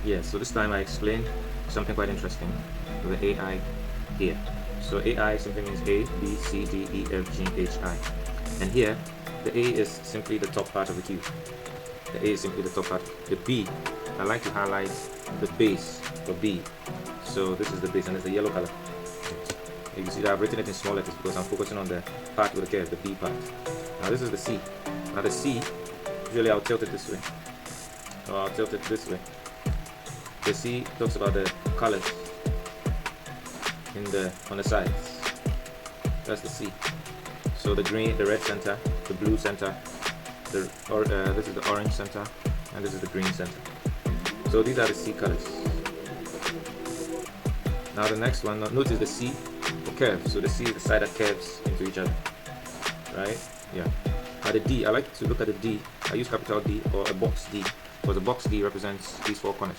Yeah, so this time I explained something quite interesting with the AI here. So AI simply means A, B, C, D, E, F, G, H, I. And here, the A is simply the top part of the cube. The A is simply the top part. The B, I like to highlight the base for B. So this is the base and it's the yellow color. You see that I've written it in small letters because I'm focusing on the part with the curve, the B part. Now this is the C. Now the C, usually I'll tilt it this way. Or I'll tilt it this way. The C talks about the colors on the sides. That's the C. So the green, the red center, the blue center, this is the orange center, and this is the green center. So these are the C colors. Now the next one, notice the C for curves. So the C is the side that curves into each other, right? Yeah. Now the D, I like to look at the D. I use capital D or a box D, because the box D represents these four corners.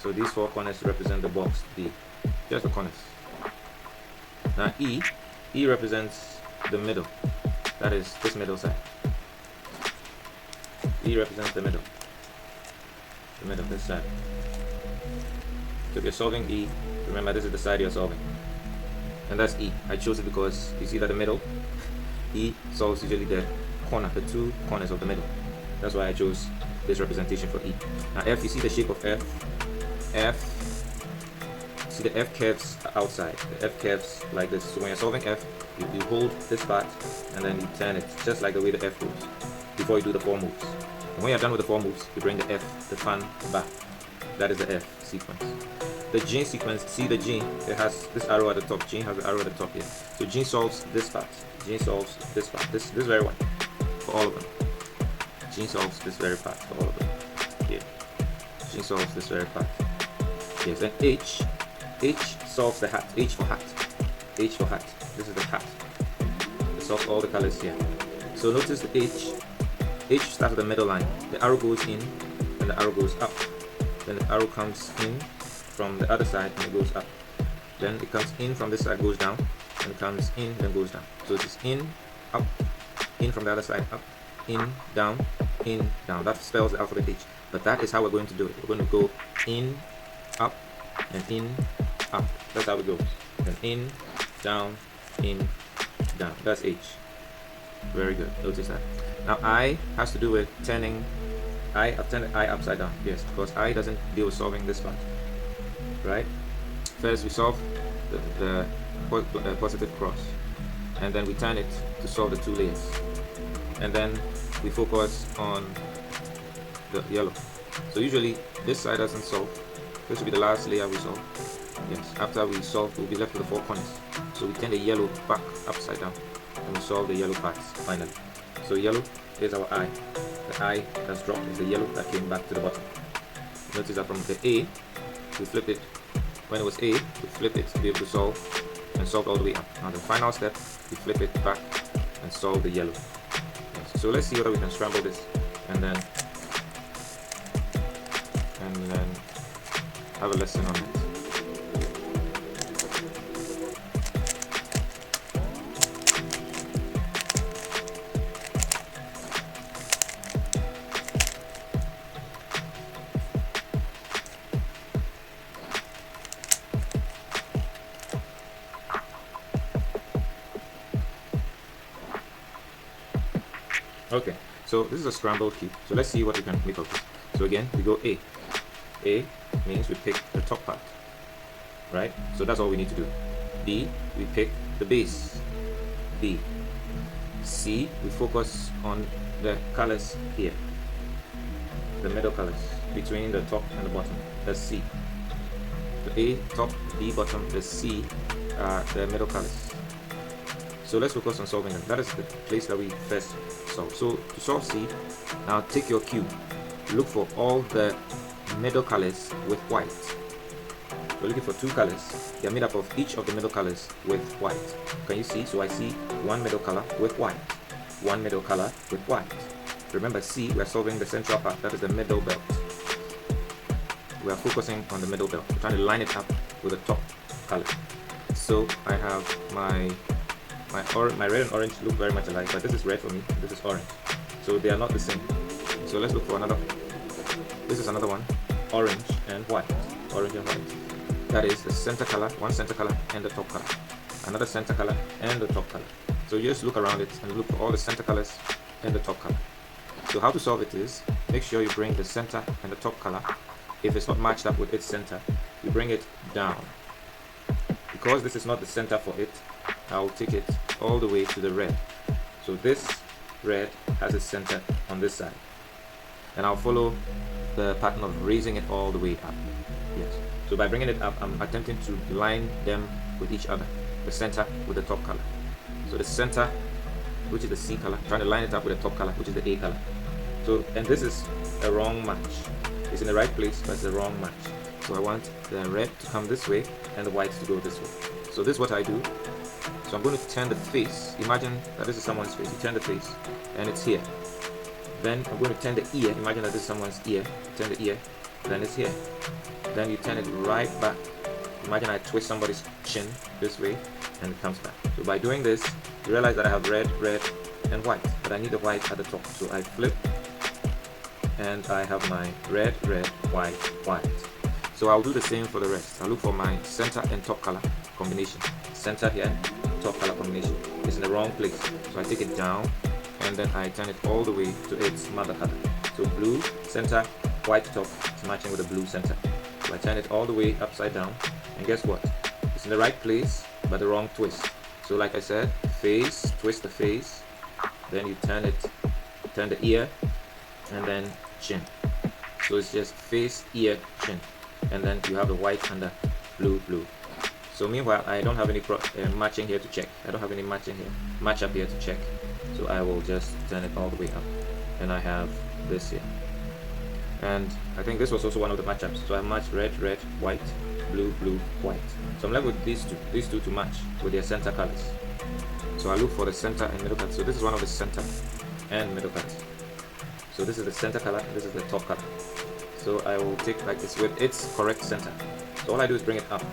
So these four corners represent the box D, just the corners. Now E represents the middle, that is this middle side. E represents the middle, this side. So if you're solving E, remember this is the side you're solving, and that's E. I chose it because you see that the middle, E solves usually the corner, the two corners of the middle. That's why I chose this representation for E. Now F, you see the shape of F. See the F curves outside. The F curves like this. So when you're solving F, you hold this part and then you turn it, just like the way the F goes, before you do the four moves. And when you're done with the four moves, you bring the F, the fan back. That is the F sequence. The G sequence, see the G, it has this arrow at the top. G has the arrow at the top here. So G solves this part. G solves this part. This very one for all of them. G solves this very part for all of them. Here. G solves this very part. Yes, then H solves the hat. H for hat. H for hat. This is the hat. It solves all the colors here. So notice the H starts at the middle line. The arrow goes in, and the arrow goes up. Then the arrow comes in from the other side, and it goes up. Then it comes in from this side, goes down, and it comes in, then goes down. So it is in, up, in from the other side, up, in, down, That spells the alphabet H. But that is how we're going to do it. We're going to go in, up, and in, up. That's how it goes. Then in, down, that's H. Very good. Notice that. Now I has to do with turning I've turned I upside down. Yes, because I doesn't deal with solving this part. Right? First we solve the positive cross, and then we turn it to solve the two layers, and then we focus on the yellow. So usually this side doesn't solve. This will be the last layer we solve. Yes, after we solve, we'll be left with the four corners. So we turn the yellow back upside down, and we solve the yellow parts finally. So yellow is our I. The I that's dropped is the yellow that came back to the bottom. Notice that from the A, we flip it. When it was A, we flip it to be able to solve, and solve all the way up. Now the final step, we flip it back and solve the yellow. Yes. So let's see whether we can scramble this, and then have a lesson on it. Okay, so this is a scrambled cube. So let's see what we can make of this. So again, we go A. A means we pick the top part, right? So that's all we need to do. B, we pick the base, B. C, we focus on the colors here, the middle colors between the top and the bottom. That's C. The A top, B bottom, the C the middle colors. So let's focus on solving them. That is the place that we first solve. So to solve C, now take your cube, look for all the middle colors with white. We're looking for two colors. They are made up of each of the middle colors with white. Can you see? So I see one middle color with white, one middle color with white. Remember C, we're solving the central part, that is the middle belt. We are focusing on the middle belt. We're trying to line it up with the top color. So I have my red and orange look very much alike, but this is red for me, this is orange. So they are not the same. So let's look for another this is another one, orange and white, orange and white. That is the center color, one center color and the top color, another center color and the top color. So you just look around it and look for all the center colors and the top color. So how to solve it is, make sure you bring the center and the top color. If it's not matched up with its center, you bring it down. Because this is not the center for it, I'll take it all the way to the red. So this red has its center on this side. And I'll follow the pattern of raising it all the way up. Yes. So by bringing it up, I'm attempting to line them with each other. The center with the top color. So the center, which is the C color, trying to line it up with the top color, which is the A color. So, and this is a wrong match. It's in the right place, but it's a wrong match. So I want the red to come this way and the white to go this way. So this is what I do. So I'm going to turn the face. Imagine that this is someone's face. You turn the face and it's here. Then I'm going to turn the ear. Imagine that this is someone's ear. Turn the ear, then it's here. Then you turn it right back. Imagine I twist somebody's chin this way and it comes back. So by doing this, you realize that I have red, red, and white, but I need the white at the top. So I flip and I have my red, red, white, white. So I'll do the same for the rest. I'll look for my center and top color combination. Center here, top color combination. It's in the wrong place. So I take it down and then I turn it all the way to its mother color. So blue center, white top is matching with the blue center. So I turn it all the way upside down and guess what? It's in the right place but the wrong twist. So like I said, face, twist the face, then you turn it, turn the ear, and then chin. So it's just face, ear, chin, and then you have the white under blue, blue. So meanwhile, I don't have any matching here to check. I don't have any matching here, match up here to check. So I will just turn it all the way up, and I have this here. And I think this was also one of the matchups. So I matched red, red, white, blue, blue, white. So I'm left with these two to match with their center colors. So I look for the center and middle color. So this is one of the center and middle colors. So this is the center color, this is the top color. So I will take like this with its correct center. So all I do is bring it up.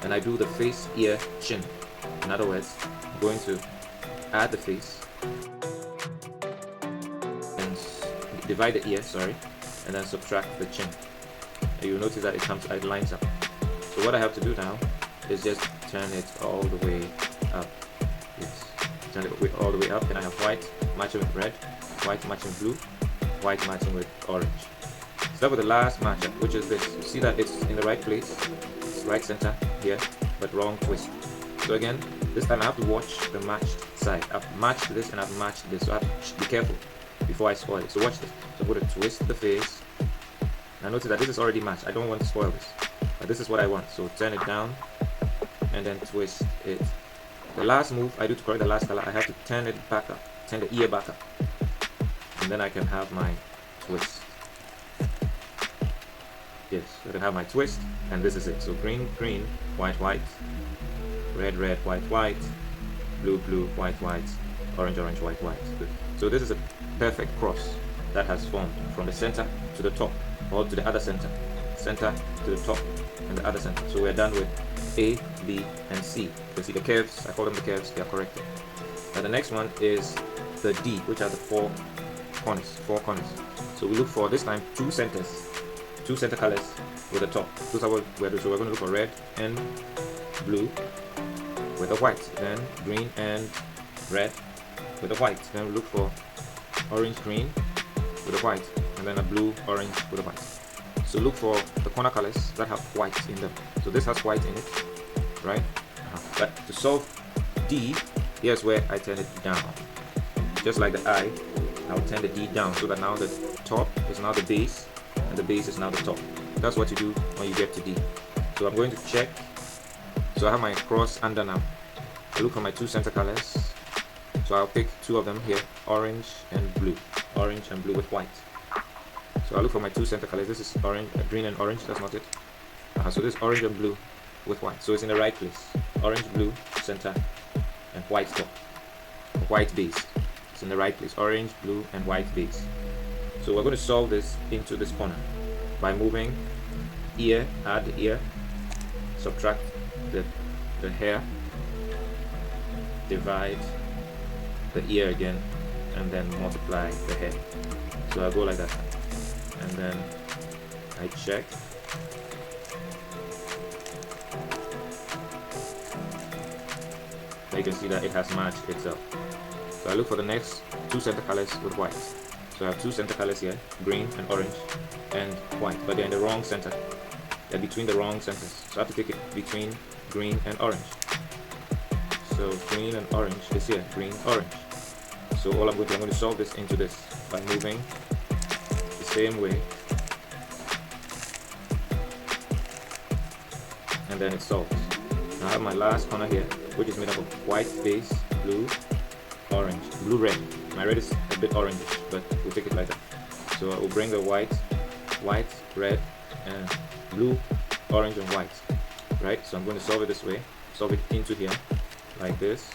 And I do the face, ear, chin. In other words, I'm going to add the face. And divide the ear, sorry. And then subtract the chin. And you'll notice that it lines up. So what I have to do now is just turn it all the way up. Yes. Turn it all the way up. And I have white matching with red. White matching blue, white matching with orange. Start with the last matchup, which is this. You see that it's in the right place, it's right center here, but wrong twist. So again, this time I have to watch the matched side. I've matched this and I've matched this, so I have to be careful before I spoil it. So watch this. So I'm going to twist the face. Now notice that this is already matched. I don't want to spoil this, but this is what I want. So turn it down and then twist it. The last move I do to correct the last color, I have to turn it back up, turn the ear back up. And then I can have my twist. Yes, I can have my twist, and this is it. So green, green, white, white, red, red, white, white, blue, blue, white, white, orange, orange, white, white. Good. So this is a perfect cross that has formed from the center to the top, or to the other center, center to the top, and the other center. So we're done with A, B, and C. You can see the curves. I call them the curves. They are corrected. Now the next one is the D, which are the four corners. So we look for this time two center colors with the top. Those are what we're doing. So we're going to look for red and blue with the white, then green and red with the white. Then we look for orange, green with the white, and then a blue, orange with the white. So look for the corner colors that have white in them. So this has white in it, right? But to solve D, here's where I turn it down. Just like the I, I'll turn the D down so that now the top is now the base and the base is now the top. That's what you do when you get to D. So I'm going to check. So I have my cross under now. I look for my two center colors. So I'll pick two of them here, orange and blue. Orange and blue with white. So I'll look for my two center colors. This is orange, green and orange, that's not it. So this is orange and blue with white. So it's in the right place. Orange, blue, center, and white top. White base. It's in the right place. Orange, blue, and white base. So we're going to solve this into this corner by moving ear, add the ear, subtract the hair, divide the ear again, and then multiply the hair. So I'll go like that. and then I check. Now you can see that it has matched itself. So I look for the next two center colors with white. So I have two center colors here, green and orange, and white, but they're in the wrong center. They're between the wrong centers. So I have to take it between green and orange. So green and orange is here, green, orange. So all I'm going to solve this into this by moving the same way, and then it solves. Now I have my last corner here, which is made up of white base, blue, orange, blue, red. My red is a bit orangish, but we'll take it like that. So I will bring the white, red, and blue, orange, and white. Right? So I'm going to solve it this way. Solve it into here, like this.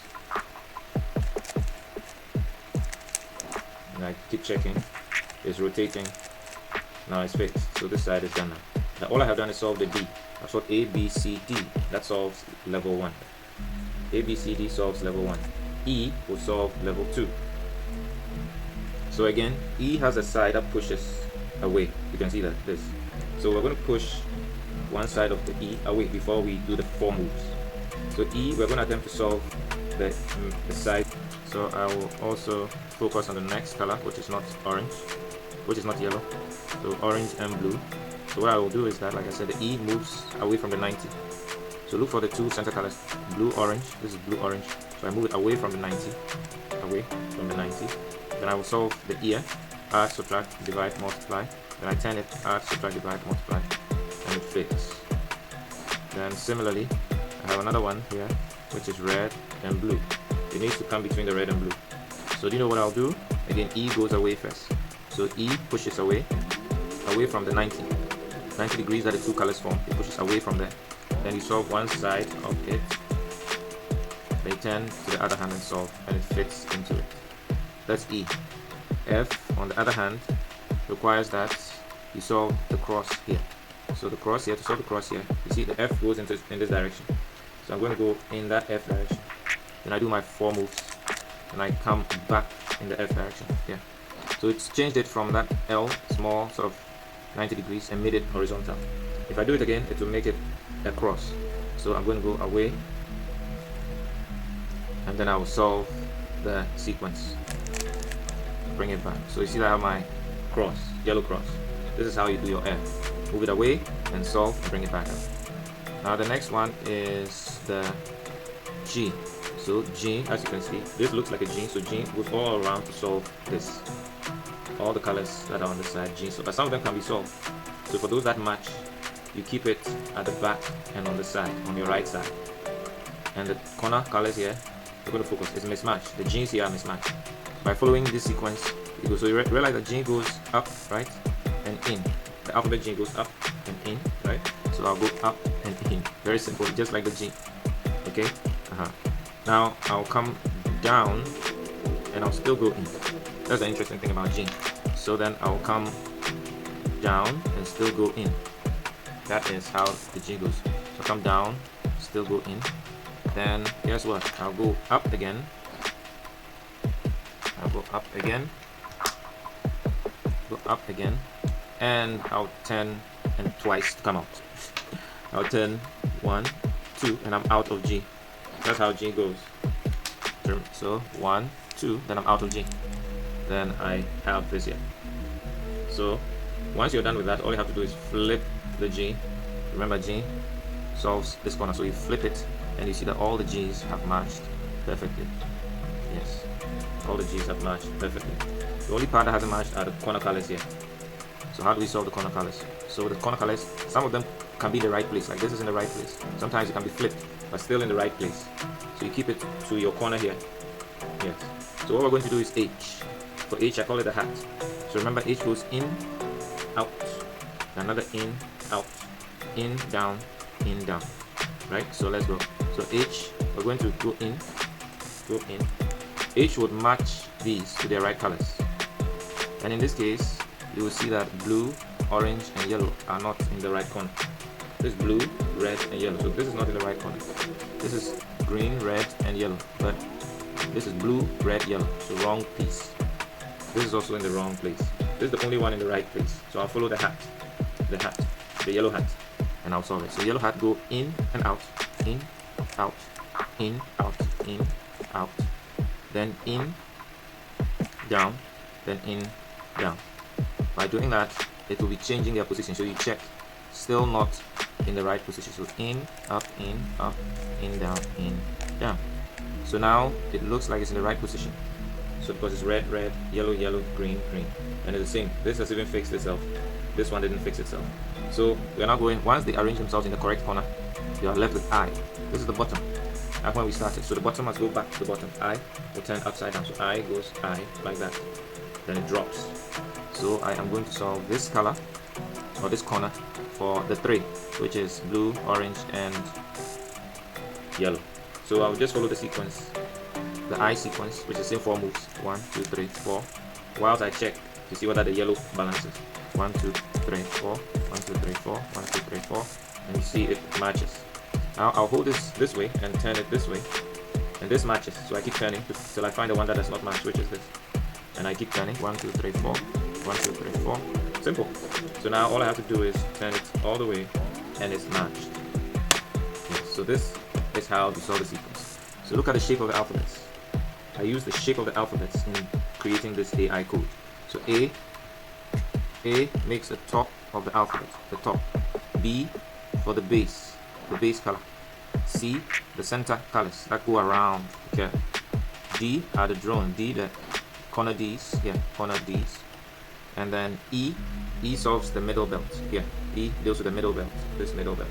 And I keep checking. It's rotating. Now it's fixed. So this side is done now. Now all I have done is solve the D. I've solved A, B, C, D. That solves level 1. A, B, C, D solves level 1. E will solve level 2. So again, E has a side that pushes away. You can see that, this. So we're going to push one side of the E away before we do the 4 moves. So E, we're going to attempt to solve the side. So I will also focus on the next color, which is not orange, which is not yellow. So orange and blue. So what I will do is that, like I said, the E moves away from the 90. So look for the two center colors, blue, orange. This is blue, orange. So I move it away from the 90, away from the 90. Then I will solve the ear, add, subtract, divide, multiply. Then I turn it, add, subtract, divide, multiply, and it fits. Then similarly, I have another one here, which is red and blue. It needs to come between the red and blue. So do you know what I'll do? Again, E goes away first. So E pushes away from the 90 degrees that the two colors form. It pushes away from there. Then you solve one side of it. They turn to the other hand and solve, and it fits into it. That's E. F, on the other hand, requires that you solve the cross here. So the cross here, to solve the cross here, you see the F goes in this direction. So I'm going to go in that F direction. Then I do my 4 moves, and I come back in the F direction. Yeah. So it's changed it from that L, small, sort of 90 degrees, and made it horizontal. If I do it again, it will make it a cross. So I'm going to go away, and then I will solve the sequence. Bring it back. So you see that I have my cross, yellow cross. This is how you do your F. Move it away and solve and bring it back up. Now the next one is the G. So G, as you can see, this looks like a G. So G goes all around to solve this. All the colors that are on the side, G. So but some of them can be solved. So for those that match, you keep it at the back and on the side, on your right side. And the corner colors here, we're going to focus, is mismatched. The G's here are mismatched. By following this sequence, you go. So you realize that G goes up, right, and in. The alphabet G goes up and in, right? So I'll go up and in. Very simple, just like the G. Okay? Now I'll come down and I'll still go in. That's the interesting thing about G. So then I'll come down and still go in. That is how the G goes. So come down, still go in. Then guess what? I'll go up again. I'll go up again. Go up again. And I'll turn and twice to come out. I'll turn 1, 2, and I'm out of G. That's how G goes. So 1, 2, then I'm out of G. Then I have this here. So once you're done with that, all you have to do is flip the G. Remember, G solves this corner, so you flip it and you see that all the G's have matched perfectly. Yes, all the G's have matched perfectly. The only part that hasn't matched are the corner colors here. So how do we solve the corner colors? So the corner colors, some of them can be in the right place, like this is in the right place. Sometimes it can be flipped, but still in the right place. So you keep it to your corner here. Yes. So what we're going to do is H. For H, I call it a hat. So remember, H goes in, out, another in, out, in, down, right? So let's go. So H, we're going to go in. H would match these to their right colors. And in this case, you will see that blue, orange, and yellow are not in the right corner. This is blue, red, and yellow. So this is not in the right corner. This is green, red, and yellow. But this is blue, red, yellow. So wrong piece. This is also in the wrong place. This is the only one in the right place. So I'll follow the hat, the yellow hat, and I'll solve it. So yellow hat, go in and out, in, out, in, out, in, out, then in, down, then in, down. By doing that, it will be changing their position. So you check, still not in the right position. So in, down, in, down. So now it looks like it's in the right position. So because it's red, red, yellow, yellow, green, green, and it's the same. This has even fixed itself. This one didn't fix itself. So we're now going, once they arrange themselves in the correct corner, you are left with I. This is the bottom. That's when we started. So the bottom must go back to the bottom. I will turn upside down. So I goes I like that. Then it drops. So I am going to solve this color or this corner for the 3, which is blue, orange, and yellow. So I'll just follow the sequence, the I sequence, which is the same 4 moves. 1, 2, 3, 4. Whilst I check to see whether the yellow balances. 1, 2, 3, 4. 1, 2, 3, 4. 1, 2, 3, 4. And you see it matches. Now I'll hold this way and turn it this way, and this matches. So I keep turning till I find the one that does not match, which is this. And I keep turning. 1, 2, 3, 4. 1, 2, 3, 4. Simple. So now all I have to do is turn it all the way, and it's matched. Yes, so this is how we solve the sequence. So look at the shape of the alphabets. I use the shape of the alphabets in creating this AI code. So A makes the top of the alphabet, the top. B for the base color. C, the center colors that go around the curve. D are the drone. D, the corner Ds, corner Ds. And then E solves the middle belt. Here, E deals with the middle belt, this middle belt.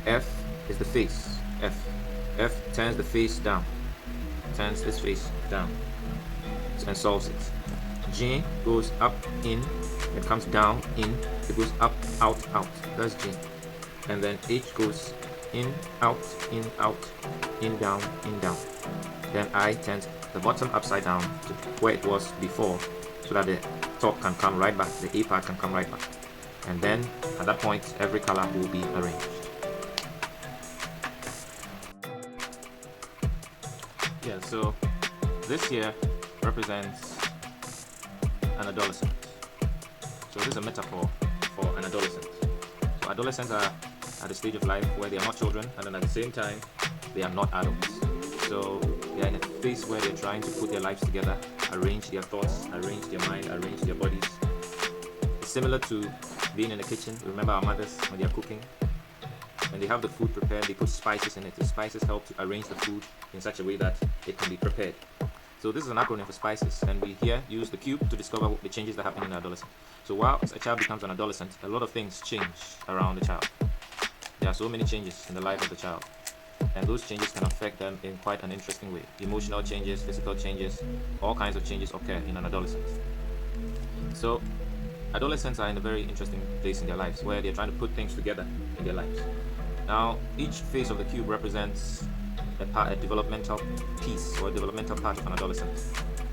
F is the face. F turns the face down, turns this face down, and solves it. G goes up, in, it comes down, in, it goes up, out, out. That's G. And then H goes in, out, in, down, in, down. Then I turns the bottom upside down to where it was before, so that the top can come right back, the A part can come right back. And then at that point, every color will be arranged. Yeah, so this here represents an adolescent. So this is a metaphor for an adolescent. So adolescents are at the stage of life where they are not children, and then at the same time, they are not adults. So they are in a phase where they're trying to put their lives together, arrange their thoughts, arrange their mind, arrange their bodies. It's similar to being in the kitchen. Remember our mothers when they are cooking? When they have the food prepared, they put spices in it. The spices help to arrange the food in such a way that it can be prepared. So this is an acronym for spices, and we here use the cube to discover the changes that happen in an adolescent. So while a child becomes an adolescent, a lot of things change around the child. There are so many changes in the life of the child, and those changes can affect them in quite an interesting way. Emotional changes, physical changes, all kinds of changes occur in an adolescent. So adolescents are in a very interesting place in their lives where they're trying to put things together in their lives. Now each face of the cube represents a developmental piece or a developmental part of an adolescent.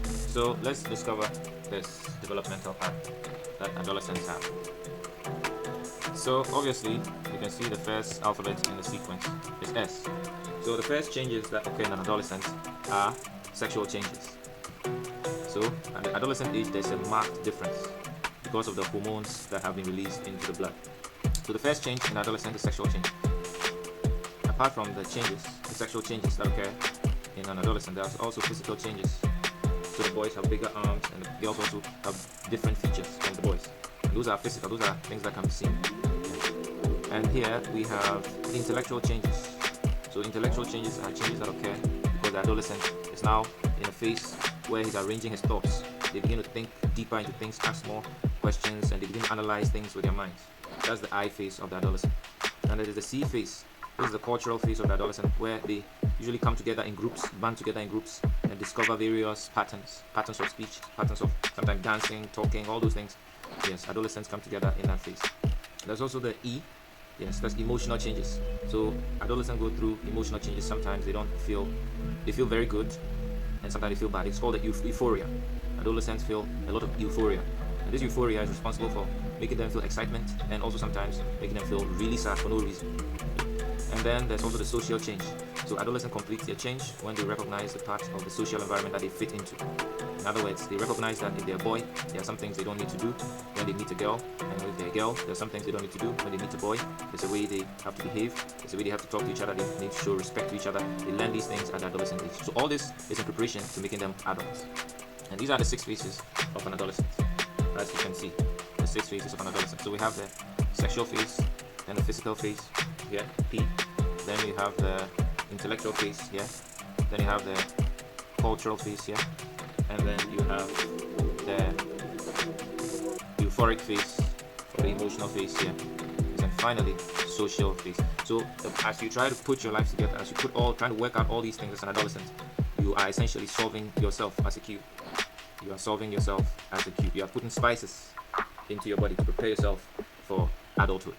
So let's discover this developmental part that adolescents have. So obviously you can see the first alphabet in the sequence is S. So the first changes that occur in an adolescent are sexual changes. So at the adolescent age there's a marked difference because of the hormones that have been released into the blood. So the first change in adolescent is sexual change. Apart from the changes, the sexual changes that occur in an adolescent, there's also physical changes. So the boys have bigger arms and the girls also have different features from the boys. And those are physical, those are things that can be seen. And here we have intellectual changes. So intellectual changes are changes that occur because the adolescent is now in a phase where he's arranging his thoughts. They begin to think deeper into things, ask more questions, and they begin to analyze things with their minds. That's the I phase of the adolescent. And there is the C phase. This is the cultural phase of the adolescent where they usually come together in groups, band together in groups, and discover various patterns of speech, patterns of sometimes dancing, talking, all those things. Yes, adolescents come together in that phase. There's also the E. Yes, that's emotional changes. So adolescents go through emotional changes. Sometimes they feel very good, and sometimes they feel bad. It's called the euphoria. Adolescents feel a lot of euphoria, and this euphoria is responsible for making them feel excitement and also sometimes making them feel really sad for no reason. And then there's also the social change. So adolescent completes their change when they recognize the part of the social environment that they fit into. In other words, they recognize that if they're a boy, there are some things they don't need to do when they meet a girl, and if they're a girl, there are some things they don't need to do when they meet a boy. There's a way they have to behave, there's a way they have to talk to each other, they need to show respect to each other. They learn these things at the adolescent age. So all this is in preparation to making them adults. And these are the 6 phases of an adolescent, as you can see, the 6 phases of an adolescent. So we have the sexual phase, then the physical phase, here, P. Then you have the intellectual phase here. Then you have the cultural phase here. And then you have the euphoric phase, or the emotional phase here. And then finally, social phase. So as you try to put your life together, as you trying to work out all these things as an adolescent, you are essentially solving yourself as a cube. You are solving yourself as a cube. You are putting spices into your body to prepare yourself for adulthood.